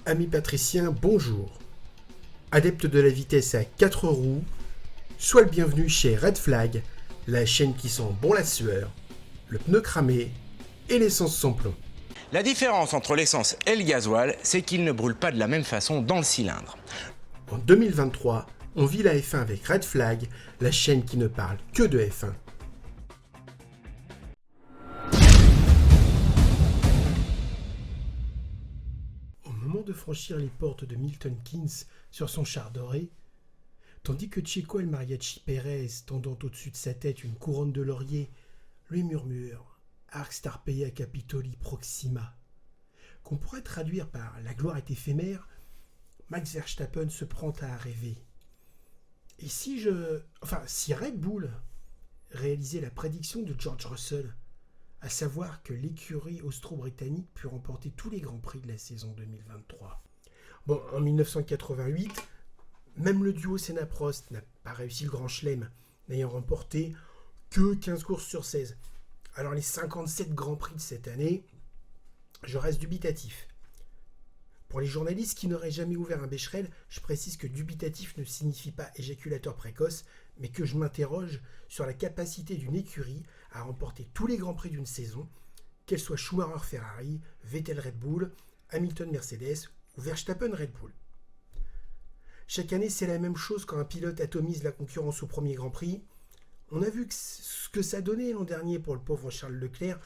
Amis patriciens, bonjour. Adeptes de la vitesse à 4 roues, sois le bienvenu chez Red Flag, la chaîne qui sent bon la sueur, le pneu cramé et l'essence sans plomb. La différence entre l'essence et le gasoil, c'est qu'ils ne brûlent pas de la même façon dans le cylindre. En 2023, on vit la F1 avec Red Flag, la chaîne qui ne parle que de F1. Au moment de franchir les portes de Milton Keynes sur son char doré, tandis que Checo El Mariachi Pérez, tendant au-dessus de sa tête une couronne de laurier, lui murmure « Arc Starpeia Capitoli Proxima », qu'on pourrait traduire par « La gloire est éphémère », Max Verstappen se prend à rêver. Et si Red Bull réalisait la prédiction de George Russell, à savoir que l'écurie austro-britannique put remporter tous les grands prix de la saison 2023. Bon, en 1988, même le duo Senna-Prost n'a pas réussi le grand chelem, n'ayant remporté que 15 courses sur 16. Alors les 57 grands prix de cette année, je reste dubitatif. Pour les journalistes qui n'auraient jamais ouvert un Becherel, je précise que dubitatif ne signifie pas éjaculateur précoce, mais que je m'interroge sur la capacité d'une écurie à remporter tous les grands prix d'une saison, qu'elle soit Schumacher-Ferrari, Vettel-Red Bull, Hamilton-Mercedes ou Verstappen-Red Bull. Chaque année, c'est la même chose quand un pilote atomise la concurrence au premier Grand Prix. On a vu ce que ça donnait l'an dernier pour le pauvre Charles Leclerc,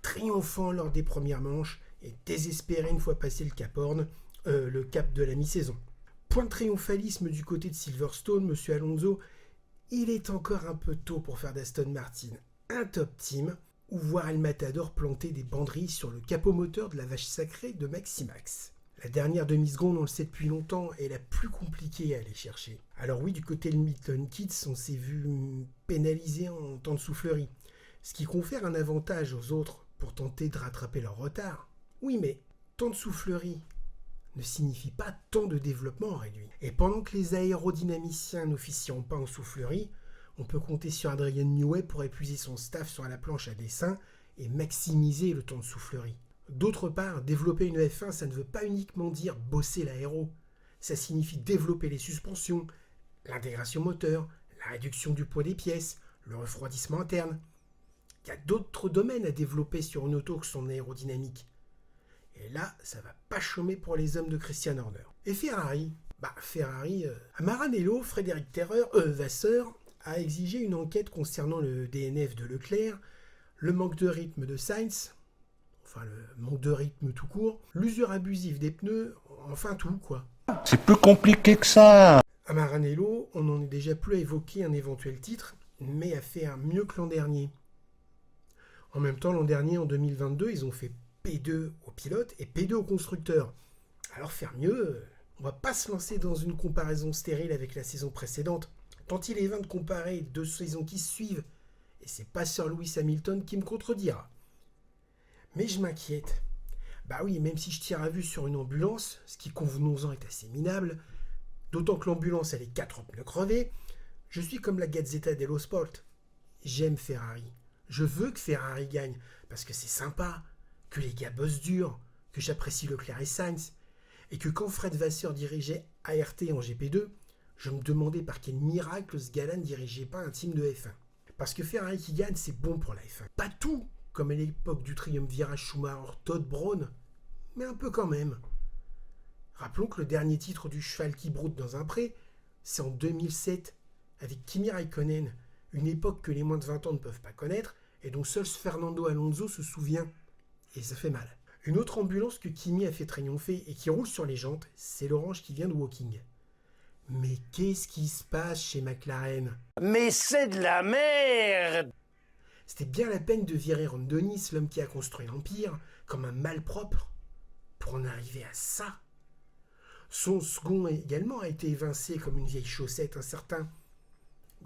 triomphant lors des premières manches et désespéré une fois passé le cap de la mi-saison. Point de triomphalisme du côté de Silverstone, Monsieur Alonso, il est encore un peu tôt pour faire d'Aston Martin un top team ou voir El Matador planter des banderilles sur le capot moteur de la vache sacrée de Maximax. La dernière demi-seconde, on le sait depuis longtemps, est la plus compliquée à aller chercher. Alors oui, du côté de Milton Keynes, on s'est vu pénalisé en temps de soufflerie, ce qui confère un avantage aux autres pour tenter de rattraper leur retard. Oui, mais temps de soufflerie ne signifie pas temps de développement réduit. Et pendant que les aérodynamiciens n'officieront pas en soufflerie, on peut compter sur Adrian Newey pour épuiser son staff sur la planche à dessin et maximiser le temps de soufflerie. D'autre part, développer une F1, ça ne veut pas uniquement dire bosser l'aéro. Ça signifie développer les suspensions, l'intégration moteur, la réduction du poids des pièces, le refroidissement interne. Il y a d'autres domaines à développer sur une auto que son aérodynamique. Et là, ça va pas chômer pour les hommes de Christian Horner. Et Ferrari à Maranello, Frédéric Vasseur a exigé une enquête concernant le DNF de Leclerc, le manque de rythme de Sainz, le manque de rythme tout court, l'usure abusive des pneus, enfin tout quoi. C'est plus compliqué que ça. À Maranello, on n'en est déjà plus à évoquer un éventuel titre, mais à faire mieux que l'an dernier. En même temps, l'an dernier, en 2022, ils ont fait P2 aux pilotes et P2 aux constructeurs. Alors faire mieux, on va pas se lancer dans une comparaison stérile avec la saison précédente, tant il est vain de comparer deux saisons qui se suivent, et c'est pas Sir Lewis Hamilton qui me contredira. Mais je m'inquiète. Bah oui, même si je tire à vue sur une ambulance, ce qui convenons-en est assez minable, d'autant que l'ambulance elle est 4 pneus crevés, je suis comme la Gazzetta dello Sport. J'aime Ferrari. Je veux que Ferrari gagne, parce que c'est sympa, que les gars bossent dur, que j'apprécie Leclerc et Sainz, et que quand Fred Vasseur dirigeait ART en GP2, je me demandais par quel miracle ce gars-là ne dirigeait pas un team de F1. Parce que Ferrari qui gagne, c'est bon pour la F1. Pas tout, comme à l'époque du triumvirat Schumacher-Todd Brown, mais un peu quand même. Rappelons que le dernier titre du cheval qui broute dans un pré, c'est en 2007, avec Kimi Raikkonen, une époque que les moins de 20 ans ne peuvent pas connaître, et dont seul Fernando Alonso se souvient. Et ça fait mal. Une autre ambulance que Kimi a fait triompher et qui roule sur les jantes, c'est l'orange qui vient de Woking. Mais qu'est-ce qui se passe chez McLaren ? Mais c'est de la merde! C'était bien la peine de virer Ron Dennis, l'homme qui a construit l'Empire, comme un malpropre, pour en arriver à ça. Son second également a été évincé comme une vieille chaussette, un certain...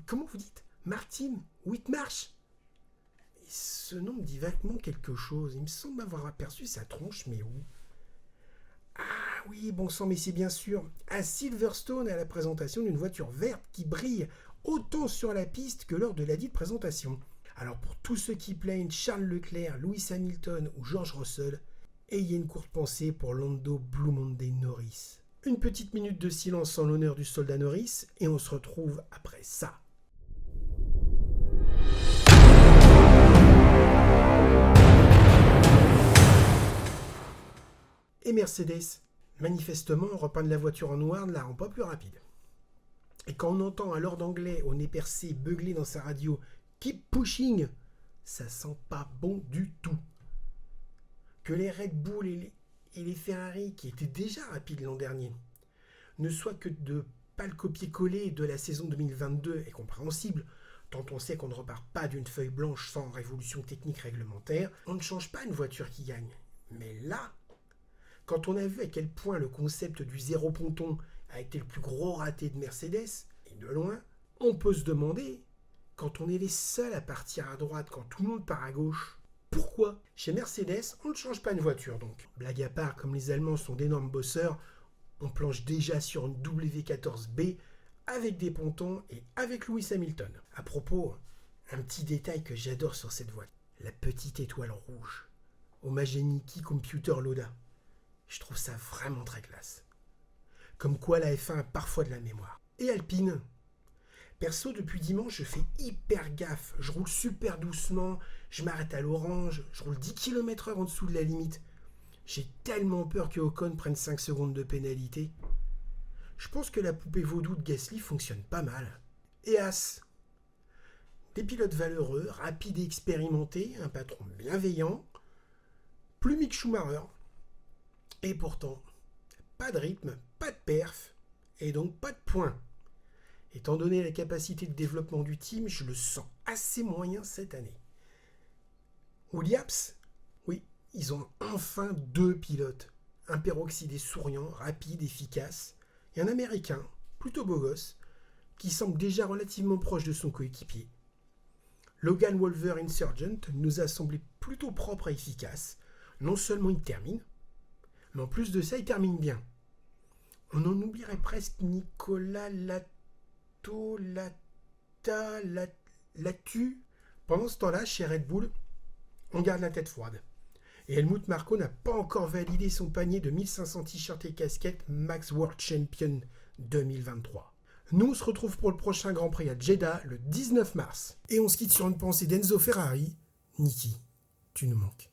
Comment vous dites ? Martin Whitmarsh ? Ce nom me dit vaguement quelque chose. Il me semble avoir aperçu sa tronche, mais où ? Ah oui, bon sang, mais c'est bien sûr à Silverstone à la présentation d'une voiture verte qui brille autant sur la piste que lors de la dite présentation. Alors pour tous ceux qui plaignent Charles Leclerc, Lewis Hamilton ou George Russell, Et il y a une courte pensée pour Lando Blue Monday Norris. Une petite minute de silence en l'honneur du soldat Norris et on se retrouve après ça. Et Mercedes, manifestement, repeindre la voiture en noir ne la rend pas plus rapide. Et quand on entend un Lord anglais au nez percé beugler dans sa radio « Keep pushing », ça sent pas bon du tout. Que les Red Bull et les Ferrari, qui étaient déjà rapides l'an dernier, ne soient que de pâles copier-coller de la saison 2022 est compréhensible, tant on sait qu'on ne repart pas d'une feuille blanche sans révolution technique réglementaire. On ne change pas une voiture qui gagne. Mais là, quand on a vu à quel point le concept du zéro ponton a été le plus gros raté de Mercedes, et de loin, on peut se demander, quand on est les seuls à partir à droite quand tout le monde part à gauche, pourquoi? Chez Mercedes, on ne change pas une voiture donc. Blague à part, comme les Allemands sont d'énormes bosseurs, on planche déjà sur une W14B avec des pontons et avec Lewis Hamilton. À propos, un petit détail que j'adore sur cette voiture, la petite étoile rouge, hommage à Niki Computer Loda. Je trouve ça vraiment très classe. Comme quoi la F1 a parfois de la mémoire. Et Alpine. Perso, depuis dimanche, je fais hyper gaffe. Je roule super doucement, je m'arrête à l'orange, je roule 10 km/h en dessous de la limite. J'ai tellement peur que Ocon prenne 5 secondes de pénalité. Je pense que la poupée vaudou de Gasly fonctionne pas mal. Et As. Des pilotes valeureux, rapides et expérimentés, un patron bienveillant, plus Mick Schumacher. Et pourtant, pas de rythme, pas de perf, et donc pas de points. Étant donné la capacité de développement du team, je le sens assez moyen cette année. Williams, oui, ils ont enfin 2 pilotes. Un peroxydé souriant, rapide, efficace, et un américain, plutôt beau gosse, qui semble déjà relativement proche de son coéquipier. Logan Wolver Insurgent nous a semblé plutôt propre et efficace. Non seulement il termine, mais en plus de ça, il termine bien. On en oublierait presque Nicolas Latu. Pendant ce temps-là, chez Red Bull, on garde la tête froide. Et Helmut Marko n'a pas encore validé son panier de 1500 t-shirts et casquettes Max World Champion 2023. Nous, on se retrouve pour le prochain Grand Prix à Jeddah le 19 mars. Et on se quitte sur une pensée d'Enzo Ferrari. Niki, tu nous manques.